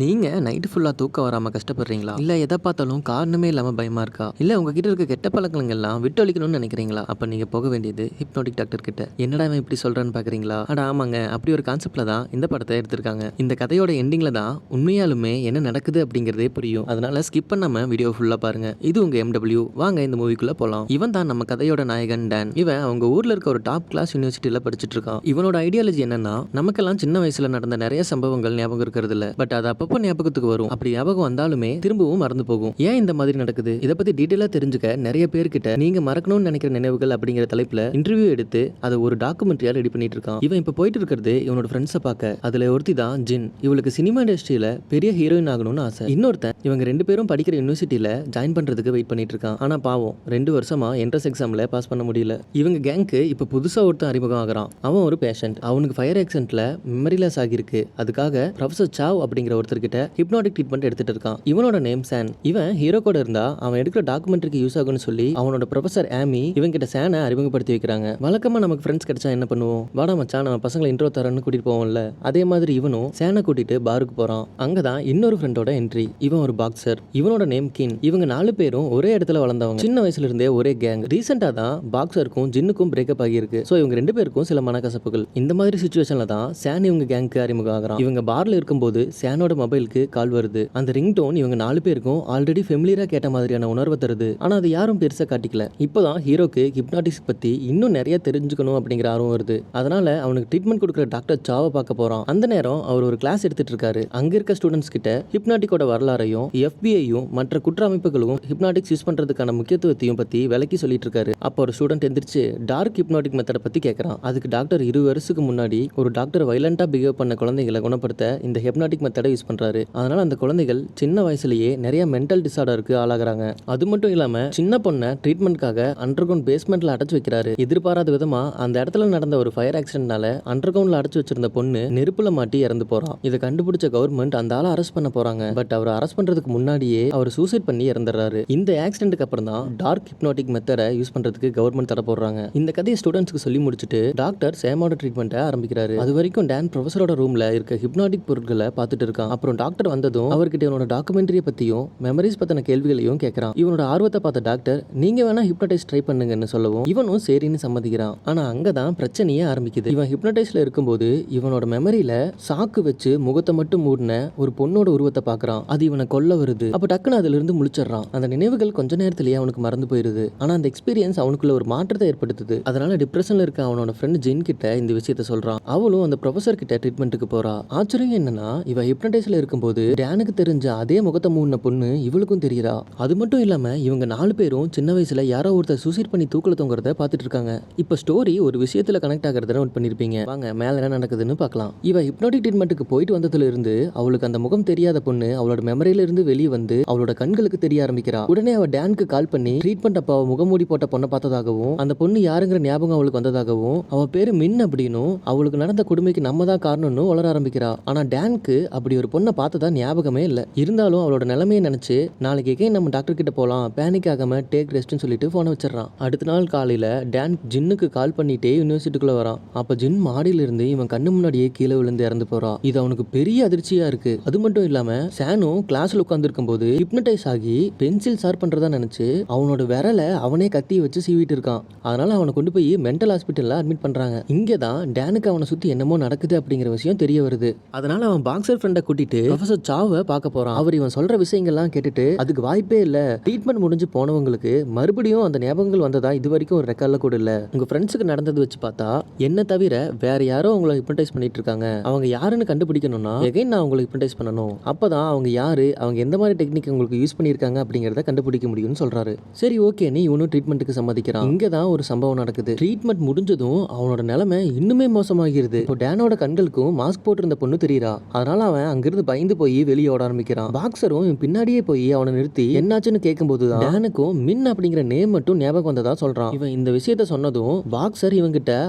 நீங்க நைட் ஃபுல்லா தூக்கம் வராம கஷ்டப்படுறீங்களா? இல்ல எத பார்த்தாலும் காரணமே இல்லாம பயமா இருக்கா? இல்ல உங்ககிட்ட இருக்க கெட்ட பழக்கங்கள் எல்லாம் விட்டொழிக்கணும்னு நினைக்கிறீங்களா? அப்ப நீங்க போக வேண்டியது ஹிப்னோட்டிக் டாக்டர் கிட்ட. என்னடா இவன் இப்படி சொல்றான்னு பார்க்குறீங்களா? அட ஆமாங்க. அப்படி ஒரு கான்செப்ட்ல தான் இந்த படத்தை எடுத்திருக்காங்க. இந்த கதையோட எண்டிங்ல தான் உண்மையாலுமே என்ன நடக்குது அப்படிங்கிறதே புரியும். அதனால ஸ்கிப் பண்ணாம வீடியோ ஃபுல்லா பாருங்க. இது உங்க MW. வாங்க இந்த மூவிக்குள்ள போலாம். இவன் தான் நம்ம கதையோட நாயகன் டான். இவன் அவங்க ஊர்ல இருக்க ஒரு டாப் கிளாஸ் யூனிவர்சிட்டியில படிச்சிட்டு இருக்கான். இவனோட ஐடியாலஜி என்னன்னா, நமக்கெல்லாம் சின்ன வயசுல நடந்த நிறைய சம்பவங்கள் ஞாபகம் இருக்கிறது இல்ல. பட் அது அப்பப்போ ஞாபகத்துக்கு வரும். அப்படி ஞாபகம் வந்தாலுமே திரும்பவும் மறந்து போகும். ஏன் இந்த மாதிரி நடக்குது? இதை பத்தி டீடைலா தெரிஞ்சுக்க நிறைய பேர்கிட்ட நீங்க மறக்கணும்னு நினைக்கிற நினைவுகள் அப்படிங்கிற தலைப்புல இன்டர்வியூ எடுத்து அதை ஒரு டாக்குமெண்ட்ரியா ரெடி பண்ணிட்டு இருக்கான். இவன் இப்ப போயிட்டு இருக்கிறது இவனோட ஃப்ரெண்ட்ஸை பார்க்க. அதுல ஒருத்தி தான் ஜின். இவளுக்கு சினிமா இண்டஸ்ட்ரியில பெரிய ஹீரோயின் ஆகணும்னு ஆசை. இன்னொருத்தன் இவங்க 2 பேரும் படிக்கிற யூனிவர்சிட்டியில ஜாயின் பண்றதுக்கு வெயிட் பண்ணிட்டு இருக்கான். ஆனா பாவம் 2 வருஷமா என்ட்ரன்ஸ் எக்ஸாம்ல பாஸ் பண்ண முடியல. இவங்க கேங்க்கு இப்ப புதுசா ஒருத்தன் அறிமுகம் ஆகிறான். அவன் ஒரு பேஷண்ட். அவனுக்கு ஃபயர் ஆக்சிடென்ட்ல மெமரி லாஸ் ஆகிருக்கு. அதுக்காக ப்ரொஃபசர் சாவ் அப்படிங்கிற ஒருத்தர்கிட்ட ஹிப்னாட்டிக் ட்ரீட்மெண்ட் எடுத்துட்டு இருக்கான். இவனோட நேம் சான். இவன் ஹீரோ கூட இருந்தா அவன் எடுக்கிற டாக்குமெண்ட்ரிக்கு யூஸ் ஆகும்னு சொல்லி அவனோட ப்ரொஃபசர் ஆமி இவன் கிட்ட சானை அறிமுகப்படுத்தி வைக்கிறாங்க. வழக்கமா நமக்கு ஃப்ரெண்ட்ஸ் கிடைச்சா என்ன பண்ணுவோம்? வாடா மச்சான் நம்ம பசங்களை இன்ட்ரோ தரன்னு கூட்டிட்டு போவோம்ல. அதே மாதிரி இவனும் சானை கூட்டிட்டு பாருக்கு போறான். அங்கதான் இன்னொரு ஃப்ரெண்டோட என்ட்ரி. இவன் ஒரு பாக்ஸர். இவனோட நேம் கின். இவங்க 4 பேரும் ஒரே இடத்துல வளர்ந்தவங்க. சின்ன வயசுல இருந்தே ஒரே கேங். ரீசெண்டா தான் பாக்ஸருக்கும் ஜின்னுக்கும் பிரேக்கப் ஆகியிருக்கு. சோ இவங்க 2 பேருக்கும் சில மனக்கசப்புகள். இந்த மாதிரி சிச்சுவேஷன்ல தான் சான் இவங்க கேங்க்கு அறிமுகம் ஆகிறான். இவங்க பார்ல இருக்கும்போது சானோட மொபைலுக்கு கால் வருது. அந்த ரிங் டோன் இவங்க 4 பேருக்கும் ஆல்ரெடி ஃபெமிலியரா கேட்ட மாதிரியான உணர்வை தருது. ஆனா அது யாரும் பெருசா காட்டிக்கல. இப்போதான் ஹீரோக்கு ஹிப்னாட்டிக்ஸ் பத்தி இன்னும் நிறைய தெரிஞ்சுக்கணும் அப்படிங்கிற ஆர்வம் வருது. அதனால அவனுக்கு ட்ரீட்மெண்ட் கொடுக்குற டாக்டர் சாவை பார்க்க போறான். அந்த நேரம் அவர் ஒரு கிளாஸ் எடுத்துட்டு இருக்காரு. அங்க இருக்க ஸ்டூடெண்ட்ஸ் கிட்ட ஹிப்னாட்டிக்கோட வரலாறையும் FBI-யும் மற்ற குற்ற அமைப்புகளும் ஹிப்னாட்டிக்ஸ் யூஸ் பண்றதுக்கான முக்கியத்துவத்தையும் பத்தி விளக்கி சொல்லிட்டு இருக்காரு. அப்போ ஒரு ஸ்டூடெண்ட் எந்திரிச்சு டார்க் ஹிப்னாட்டிக் மெத்தடை பத்தி கேட்கறான். அதுக்கு டாக்டர் 20 வருஷத்துக்கு முன்னாடி ஒரு டாக்டர் வைலண்டா பிஹேவ் பண்ண குழந்தைகளை குணப்படுத்த இந்த ஹிப்னாட்டிக் மெத்தடை யூஸ் பண்றாரு. அதனால அந்த குழந்தைகள் சின்ன வயசுலயே நிறைய மென்டல் டிசார்டருக்கு ஆளாகிறாங்க. அது மட்டும் இல்லாம சின்ன பொண்ணை ட்ரீட்மெண்ட்காக அண்டர்கிரவுண்ட் பேஸ்மெண்ட்ல அடைச்சு வைக்கிறாரு. எதிர்பாராத விதமா அந்த இடத்துல நடந்த ஒரு ஃபயர் ஆக்சிடென்ட்னால அண்டர்கிரவுண்ட்ல அடைச்சு வச்சிருந்த பொண்ணு நெருப்புல மாட்டி இறந்து போறான். இதை கண்டுபிடிச்ச கவர்மெண்ட் அந்த ஆளை அரெஸ்ட் பண்ண போறாங்க. பட் அவர் அரெஸ்ட் பண்றதுக்கு முன்னாடியே அவர் சூசைட் பண்ணி இறந்துறாரு. இந்த ஆக்சிடென்ட்க்கு அப்புறம் தான் டார்க் ஹிப்னாட்டிக் மெத்தடை யூஸ் பண்றதுக்கு கவர்மெண்ட் தடை போடுறாங்க. இந்த கதையை ஸ்டூடெண்ட்ஸ்க்கு சொல்லி முடிச்சுட்டு டாக்டர் சேமோட ட்ரீட்மெண்ட்டை ஆரம்பிக்கிறாரு. அது வரைக்கும் டான் ப்ரொஃபஸரோட ரூம்ல இருக்க ஹிப்னாட்டிக் பொருட்களை பார்த்துட்டு இருக்கான். அப்புறம் டாக்டர் வந்ததும் அவர்கிட்ட இவனோட டாக்குமெண்ட்ரியை பத்தியும் மெமரிஸ் பத்தின கேள்விகளையும் கேட்கறான். இவனோட ஆர்வத்தை பார்த்த டாக்டர் நீங்க வேணா ஹிப்னடைஸ் ட்ரை பண்ணுங்கன்னு சொல்லவும் இவனும் சரின்னு சம்மதிக்கிறான். ஆனா அங்கதான் பிரச்சனையே ஆரம்பிக்குது. இவன் ஹிப்னடைஸ்ல இருக்கும்போது இவனோட மெமரியில சாக்கு வச்சு முகத்தை மட்டும் மூடின ஒரு பொண்ணோட உருவத்தை பார்க்கறான். அது இவனை கொல்ல வருது. அப்ப டக்குன்னு அதுல இருந்து முழிச்சிடறான். அந்த நினைவுகள் கொஞ்ச நேரத்திலேயே அவனுக்கு மறந்து போயிருது. ஆனா அந்த எக்ஸ்பீரியன்ஸ் அவனுக்குள்ள ஒரு மாற்றத்தை ஏற்படுத்துது. அதனால டிப்ரெஷன்ல இருக்க அவனோட ஃப்ரெண்ட் ஜின் கிட்ட இந்த விஷயத்த சொல்றான். அவளும் அந்த ப்ரொஃபசர் கிட்ட ட்ரீட்மெண்ட்டுக்கு போறா. ஆச்சரியம் என்னன்னா இவ ஹிப்னடைஸ்ல இருக்கும்போது டானுக்கு தெரிஞ்ச அதே முகத்தை மூடின பொண்ணு இவளுக்கும் தெரியறா. அது மட்டும் இல்லாம இவங்க 4 பேரும் சின்ன வயசுல யாரோ ஒருத்தர் சூசைட் பண்ணி தூக்கல தொங்குறத பார்த்துட்டு இருக்காங்க. இப்ப ஸ்டோரி ஒரு விஷயத்துல கனெக்ட் ஆகிறத நோட் பண்ணிருப்பீங்க. வாங்க மேல என்ன நடக்குதுன்னு பார்க்கலாம். இவ ஹிப்னாட்டிக் ட்ரீட்மெண்ட்டுக்கு போயிட்டு வந்ததுல இருந்து அவளுக்கு அந்த முகம் தெரியாத பொண்ணு அவளோட மெமரியில இருந்து வெளியே வந்து அவளோட கண்களுக்கு தெரிய ஆரம்பிக்கிறா. உடனே அவ டானுக்கு கால் பண்ணி ட்ரீட்மெண்ட் அப்ப அவ முகமூடி போட்ட பொண்ணை பார்த்ததாகவும் அந்த பொண்ணு யாருங்கிற ஞாபகம் அவளுக்கு வந்ததாகவும் அவ பேரு மின் அப்படின்னும் அவளுக்கு நடந்த கொடுமைக்கு நம்ம தான் காரணம்னு வளர ஆரம்பிக்கிறா. ஆனா டானுக்கு அப்படி ஒரு பொண்ணை பார்த்ததா ஞாபகமே இல்ல. இருந்தாலும் அவளோட நிலைமையை நினைச்சு நாளைக்கு எகைன் நம்ம டாக்டர் கிட்ட போலாம், பேனிக் ஆகாம டேக் ரெஸ்ட்னு சொல்லிட்டு போனை வச்சிடறான். அடுத்த நாள் காலையில டான் ஜின்னுக்கு கால் பண்ணிட்டே யூனிவர்சிட்டிக்குள்ள வரான். அப்ப ஜின் மாடியில இருந்து இவன் கண்ணு முன்னாடியே கீழே விழுந்து இறந்து போறான். இது அவனுக்கு பெரிய அதிர்ச்சியா இருக்கு. அது மட்டும் இல்லாம சானும் கிளாஸ்ல உட்கார்ந்து இருக்கும்போது ஹிப்னடைஸ் ஆகி பென்சில் ஷார்ப் பண்றதா நினைச்சு அவனோட விரலை அவனே கத்தியை வச்சு சீவிட்டு இருக்கான். அதனால அவனை கொண்டு போய் மென்டல் ஹாஸ்பிட்டல்ல அட்மிட் பண்றாங்க. இங்கதான் டானுக்கு அவனை சுத்தி என்னமோ நடக்குது அப்படிங்கிற விஷயம் தெரிய வருது. அதனால அவன் பாக்ஸர் ஃப்ரெண்டை கூட்டிட்டு ப்ரொஃபசர் சாவை பார்க்க போறான். அவர் இவன் சொல்ற விஷயங்கள்லாம் கேட்டுட்டு அதுக்கு வாய்ப்பே இல்ல, ட்ரீட்மெண்ட் முடிஞ்சு போனவங்களுக்கு மறுபடியும் அந்த ஞாபகங்கள் வந்ததா இது வரைக்கும் ஒரு ரெக்கார்ட்ல கூட இல்ல. உங்க ஃப்ரெண்ட்ஸுக்கு நடந்தது வச்சு பார்த்தா என்ன தவிர வேற யாரோ உங்களை ஹிப்னடைஸ் பண்ணிட்டு இருக்காங்க. அவங்க யாருன்னு கண்டுபிடிக்கணும்னா எகைன் நான் உங்களை ஹிப்னடைஸ் பண்ணணும். அப்பதான் அவங்க யாரு, அவங்க எந்த மாதிரி டெக்னிக் உங்களுக்கு யூஸ் பண்ணிருக்காங்க அப்படிங்கறத கண்டுபிடிக்க முடியும்னு சொல்றாரு. சரி ஓகே நீ இவனும் ட்ரீட்மெண்ட்டுக்கு சம்மதிக்கிறான். இங்கதான் ஒரு சம்பவம் நடக்குது. ட்ரீட்மெண்ட் முடிஞ்சதும் அவனோட நிலைமை இன்னுமே மோசமாகிறது. இப்போ டானோட கண்களுக்கும் மாஸ்க் போட்டிருந்த பொண்ணு தெரியறா. அதனால அவன் அங்கிருந்து பயந்து போய் வெளியே ஓட ஆரம்பிக்கிறான். பாக்ஸரும் பின்னாடியே போய் அவனை நிறுத்தி என்னாச்சுன்னு கேட்கும்போது தான் டானுக்கும் மின் அப்படிங்கிற நேம் மட்டும் ஞாபகம் வந்ததா சொல்றான். இவன் இந்த விஷயத்த சொன்னதும் பாக்ஸர் இவங்கிட்ட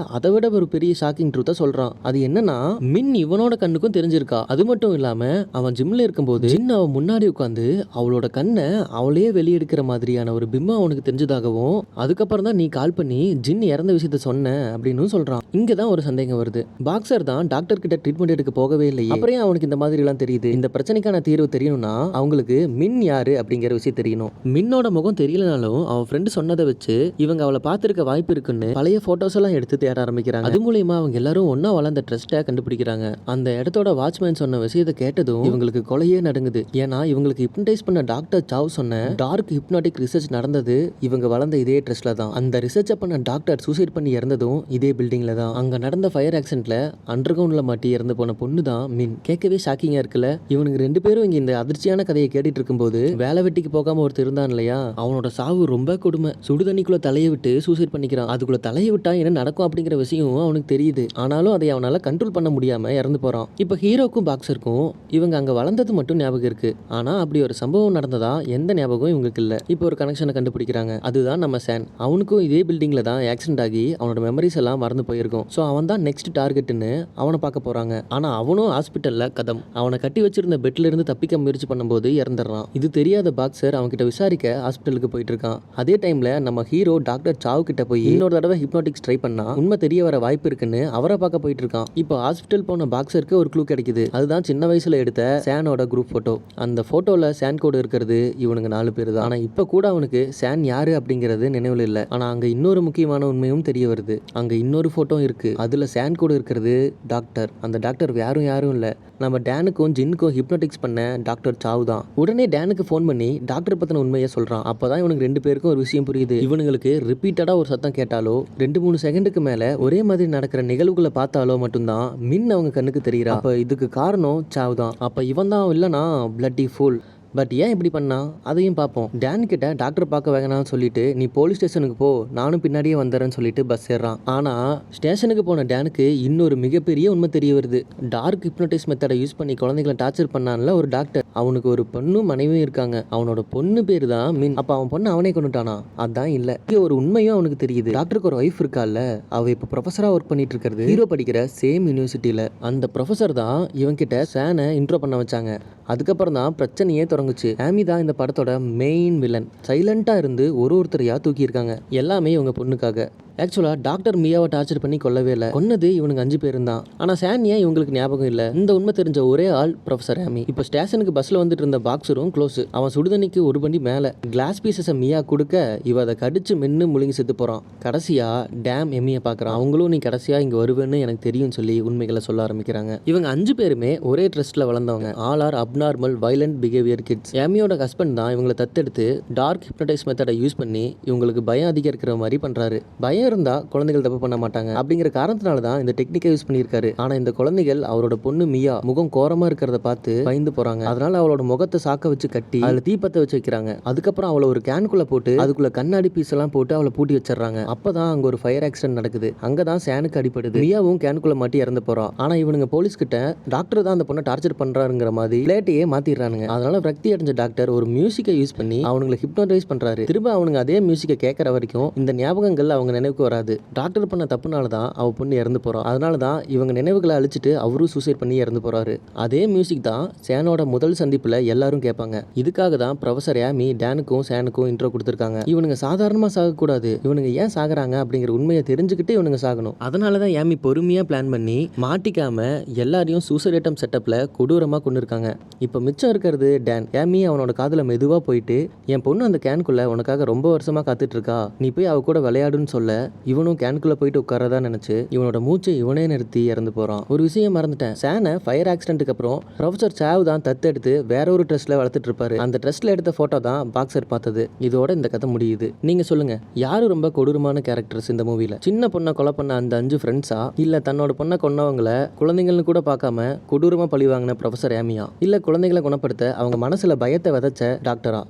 அதை விட ஒரு பெரிய ஷாக்கிங் ட்ரூத்தை சொல்றான். அது என்னன்னா மின் இவனோட கண்ணுக்கும் தெரிஞ்சிருக்கா. அது மட்டும் இல்லாம அவன் ஜிம்ல இருக்கும்போது ஜின் அவன் முன்னாடி உட்காந்து அவளோட கண்ணை அவளையே வெளியெடுக்கிற மாதிரியான ஒரு பிம்பம் அவனுக்கு தெரிஞ்சதாகவும் அதுக்கப்புறம் தான் நீ கால் பண்ணி ஜின் இறந்த விஷயத்த சொன்ன அப்படின்னு சொல்றான். இங்கதான் ஒரு சந்தேகம் வருது. பாக்ஸர் தான் டாக்டர் கிட்ட ட்ரீட்மெண்ட் எடுக்க போகவே இல்லையே, அப்புறம் அவனுக்கு இந்த மாதிரி எல்லாம் தெரியுது. இந்த பிரச்சனைக்கான தீர்வு தெரியணும்னா அவங்களுக்கு மின் யாரு அப்படிங்கிற விஷயம் தெரியணும். மின்னோட முகம் தெரியலனாலும் அவன் ஃப்ரெண்டு சொன்னதை வச்சு இவங்க அவளை பார்த்திருக்க வாய்ப்பு இருக்குன்னு பழைய போட்டோஸ் எல்லாம் எடுத்து தேட ஆரம்பிக்கிறாங்க. அது மூலியமா அவங்க எல்லாரும் ஒன்னா வளர்ந்த ட்ரஸ்ட்டை கண்டுபிடிக்கிறாங்க. அந்த இடத்தோட வாட்ச்மேன் சொன்ன விஷயத்தை கேட்டதும் இவங்களுக்கு கொலையே நடுங்குது. ஏன்னா இவங்களுக்கு ஹிப்னடைஸ் பண்ண டாக்டர் சாவ் சொன்ன டார்க் ஹிப்னாட்டிக் ரிசர்ச் நடந்தது இவங்க வளர்ந்த இதே ட்ரஸ்ட்ல தான். அந்த ரிசர்ச்சை பண்ண டாக்டர் சூசைட் பண்ணி இறந்ததும் இதே பில்டிங்ல தான். அங்க நடந்த ஃபயர் ஆக்சிடென்ட்ல அண்டர் கிரவுண்ட்ல மாட்டி இறந்து போன பொண்ணு தான் மின். கேட்கவே ஷாக்கிங்கா இருக்குல்ல. இவனுக்கு 2 பேரும் இங்க இந்த அதிர்ச்சியான கதையை கேட்டுட்டு இருக்கும்போது வேலை வெட்டிக்கு போகாம ஒருத்தர் இருந்தான் இல்லையா, அவனோட சாவு ரொம்ப கொடுமை. சுடுதண்ணிக்குள்ள தலையை விட்டு சூசைட் பண்ணிக்கிறான். அதுக்குள்ள தலையை விட்டா என்ன நடக்கும் அப்படிங்கிற விஷயம் அவனுக்கு தெரியுது. ஆனாலும் அதை அவனால கண்ட்ரோல் பண்ண முடியாம இறந்து போறான். இப்ப ஹீரோக்கும் பாக்ஸருக்கும் இவங்க அங்க வளர்ந்தது மட்டும் ஞாபகம் இருக்கு. ஆனா அப்படி ஒரு சம்பவம் நடந்ததா எந்த ஞாபகம் இவங்களுக்கு இல்ல. இப்போ ஒரு கனெக்ஷனை கண்டுபிடிக்கிறாங்க. அதுதான் நம்ம சான். அவனுக்கும் இதே பில்டிங்ல தான் ஆக்சிடென்ட் ஆகி அவனோட மெமரிஸ் எல்லாம் மறந்து போயிருக்கும். ஸோ அவன் தான் நெக்ஸ்ட் டார்கெட்னு அவனை பார்க்க போறாங்க. ஆனா அவனும் ஹாஸ்பிட்டல்ல கதம். அவனை கட்டி வச்சிருந்த பெட்ல இருந்து தப்பிக்க முயற்சி பண்ணும்போது இறந்துடுறான். இது தெரியாத பாக்ஸர் அவன்கிட்ட விசாரிக்க ஹாஸ்பிட்டலுக்கு போயிட்டு இருக்கான். அதே டைம்ல நம்ம ஹீரோ டாக்டர் சாவ் கிட்ட போய் இன்னொரு தடவை ஹிப்னாட்டிக்ஸ் ட்ரை பண்ணா உண்மை தெரிய வர வாய்ப்பு இருக்குன்னு அவரை பார்க்க போயிட்டு இருக்கான். இப்போ ஹாஸ்பிட்டல் போன பாக்ஸருக்கு ஒரு க்ளூ கிடைக்குது. அதுதான் சின்ன வயசுல எடுத்த சானோட குரூப் போட்டோ. அந்த போட்டோல சான் கோடு இருக்கிறது இவனுங்க 4 பேர் தான். ஆனா இப்ப கூட அவனுக்கு சான் யாரு அப்படிங்கிறது நினைவில் இல்லை. ஆனா அங்க இன்னொரு முக்கியமான உண்மையும் தெரிய வருது. அங்க இன்னொரு போட்டோ இருக்கு. அதுல சான் கோடு இருக்கிறது டாக்டர். அந்த டாக்டர் யாரும் இல்ல, நம்ம டேனுக்கும் ஜின்னுக்கும் ஹிப்னோட்டிக்ஸ் பண்ண டாக்டர் சாவ் தான். உடனே டேனுக்கு ஃபோன் பண்ணி டாக்டர் பத்தின உண்மையை சொல்றான். அப்பதான் இவனுக்கு 2 பேருக்கும் ஒரு விஷயம் புரியுது. இவனுங்களுக்கு ரிப்பீட்டடா ஒரு சத்தம் கேட்டாலோ 2-3 செகண்டுக்கு மேல ஒரே மாதிரி நடக்கிற நிகழ்வுகளை பார்த்தாலோ மட்டும்தான் மின் அவங்க கண்ணுக்கு தெரியுறா. அப்ப இதுக்கு காரணம் சாவ் தான். அப்ப இவன் தான் இல்லனா பிளட்டி ஃபூல். பட் ஏன் இப்படி பண்ணா அதையும் பார்ப்போம். டேன் கிட்ட டாக்டர் பார்க்க வேணாம்னு சொல்லிட்டு நீ போலீஸ் ஸ்டேஷனுக்கு போ, நானும் பின்னாடியே வந்துடுறேன்னு சொல்லிட்டு பஸ் ஏறான். ஆனா ஸ்டேஷனுக்கு போன டேனுக்கு இன்னொரு மிகப்பெரிய உண்மை தெரிய வருது. டார்க் ஹிப்னோட்டிஸ் மெத்தடை யூஸ் பண்ணி குழந்தைகளை டார்ச்சர் பண்ணான்ல ஒரு டாக்டர், அவனுக்கு ஒரு பொண்ணும் மனைவியும் இருக்காங்க. அவனோட பொண்ணு பேரு தான் மின். அப்ப அவன் பொண்ணு அவனே கொண்டுட்டானா? அதான் இல்ல. இங்க ஒரு உண்மையும் அவனுக்கு தெரியுது. டாக்டருக்கு ஒரு ஒய்ஃப் இருக்கால, அவ இப்ப ப்ரொஃபஸரா ஒர்க் பண்ணிட்டு இருக்கிறது ஹீரோ படிக்கிற சேம் யூனிவர்சிட்டியில. அந்த ப்ரொஃபஸர் தான் இவன் கிட்ட சானை இன்ட்ரோ பண்ண வச்சாங்க. அதுக்கப்புறம் தான் பிரச்சனையே தொடங்குச்சு. ஆமி தான் இந்த படத்தோட மெயின் வில்லன். சைலண்டா இருந்து ஒருத்தரையா தூக்கி இருக்காங்க. எல்லாமே இவங்க பொண்ணுக்காக. ஆக்சுவலா டாக்டர் மியாவை டார்ச்சர் பண்ணி கொல்லவே இல்லை. கொன்னது இவனுக்கு 5 பேரும் தான். ஆனா சான் ஏன் இவங்களுக்கு ஞாபகம் இல்லை? இந்த உண்மை தெரிஞ்ச ஒரே ஆள் ப்ரொஃபசர் ஆமி. இப்போ ஸ்டேஷனுக்கு பஸ்ல வந்துட்டு இருந்த பாக்ஸரும் க்ளோஸ். அவன் சுடுதண்ணிக்கு ஒரு பண்டி மேல கிளாஸ் பீசஸை மியா கொடுக்க இவ அதை கடிச்சு மென்னு முழுங்கி செத்து போறான். கடைசியா டேம் எம்மியை பாக்குறான். அவங்களும் நீ கடைசியா இங்க வருவேன்னு எனக்கு தெரியும் சொல்லி உண்மைகளை சொல்ல ஆரம்பிக்கிறாங்க. இவங்க 5 பேருமே ஒரே ட்ரஸ்ட்ல வளர்ந்தவங்க. All are abnormal violent behaviour kids. எம்மியோட ஹஸ்பண்ட் தான் இவங்களை தத்தெடுத்து டார்க் ஹிப்னடைஸ் மெத்தடை யூஸ் பண்ணி இவங்களுக்கு பயம் அதிகரிக்கிற மாதிரி பண்றாரு. பயம் இருந்தா குழந்தைகள் தப்பு பண்ண மாட்டாங்க அப்படிங்கிற காரணத்தினால தான் இந்த டெக்னிக்கை யூஸ் பண்ணியிருக்காரு. ஆனா இந்த குழந்தைகள் அவரோட பொண்ணு மியா முகம் கோரமா இருக்கிறத பார்த்து பயந்து போறாங்க. அதனால அவளோட முகத்தை சாக்க வச்சு கட்டி அதுல தீப்பத்த வச்சு வைக்கிறாங்க. அதுக்கப்புறம் அவளை ஒரு கேனுக்குள்ள போட்டு அதுக்குள்ள கண்ணாடி பீஸ் எல்லாம் போட்டு அவளை பூட்டி வச்சிடறாங்க. அப்பதான் அங்க ஒரு ஃபயர் ஆக்சிடென்ட் நடக்குது. அங்கதான் சானுக்கு அடிப்படுது. மியாவும் கேனுக்குள்ள மாட்டி இறந்து போறா. ஆனா இவனுங்க போலீஸ் கிட்ட டாக்டர் தான் அந்த பொண்ணை டார்ச்சர் பண்றாருங்கிற மாதிரி பிளேட்டையே மாத்திடுறானுங்க. அதனால விரக்தி அடைஞ்ச டாக்டர் ஒரு மியூசிக்கை யூஸ் பண்ணி அவங்களை ஹிப்னோடைஸ் பண்றாரு. திரும்ப அவனுங்க அதே மியூசிக்கை கேட்கற வரைக்கும் இந்த ஞாபகங்கள் அவங்க நினைவுக்கு வராது. டாக்டர் பண்ண தப்புனால தான் அவ பொண்ணு இறந்து போறா. அதனால தான் இவங்க நினைவுகளை அழிச்சிட்டு அவரும் சூசைட் பண்ணி இறந்து போறாரு. அதே மியூசிக் தான் சானோட முதல் சந்திப்புல எல்லாரும் கேட்பாங்க. இதுக்காக தான் ப்ரொஃபசர் ஆமி டேனுக்கும் சானுக்கும் இன்ட்ரோ கொடுத்திருக்காங்க. இவனுங்க சாதாரணமா சாகக்கூடாது. இவனுங்க ஏன் சாகுறாங்க அப்படிங்கிற உண்மையை தெரிஞ்சுக்கிட்டு இவனுங்க சாகணும். அதனால தான் ஆமி பொறுமையா பிளான் பண்ணி மாட்டிக்காம எல்லாரையும் சூசைட் அட்டெம்ப்ட் செட்டப்ல கொடூரமா கொண்டு இருக்காங்க. இப்போ மிச்சம் இருக்கிறது டேன். ஆமி அவனோட காதுல மெதுவா போயிட்டு என் பொண்ணு அந்த கேனுக்குள்ள உனக்காக ரொம்ப வருஷமா காத்துட்டு இருக்கா, நீ போய் அவ கூட விளையாடுன்னு சொல்ல இவனும் கேனுக்குள்ள போயிட்டு உட்காரதா நினைச்சு இவனோட மூச்சை இவனே நிறுத்தி இறந்து போறான். ஒரு விஷயம் மறந்துட்டேன். சானை ஃபயர் ஆக்சிடென்ட்க்கு அப்புறம் ப்ரொஃபசர் சாவ் தான் தத்தெடுத்து வேற ஒரு ட்ரஸ்ட்ல வளர்த்துட்டு இருப்பாரு. அந்த ட்ரஸ்ட்ல எடுத்த போட்டோ தான் பாக்ஸர் பார்த்தது. இதோட இந்த கதை முடியுது. நீங்க சொல்லுங்க, யாரு ரொம்ப கொடூரமான கேரக்டர்ஸ் இந்த மூவில? சின்ன பொண்ணை கொலை பண்ண அந்த 5 ஃப்ரெண்ட்ஸா, இல்ல தன்னோட பொண்ணை கொன்னவங்களை குழந்தைங்கள்னு கூட பார்க்காம கொடூரமா பழி வாங்கின ப்ரொஃபசர் ஆமியா, இல்ல குழந்தைகளை குணப்படுத்த அவங்க மனசுல பயத்தை விதைச்ச டாக்டரா?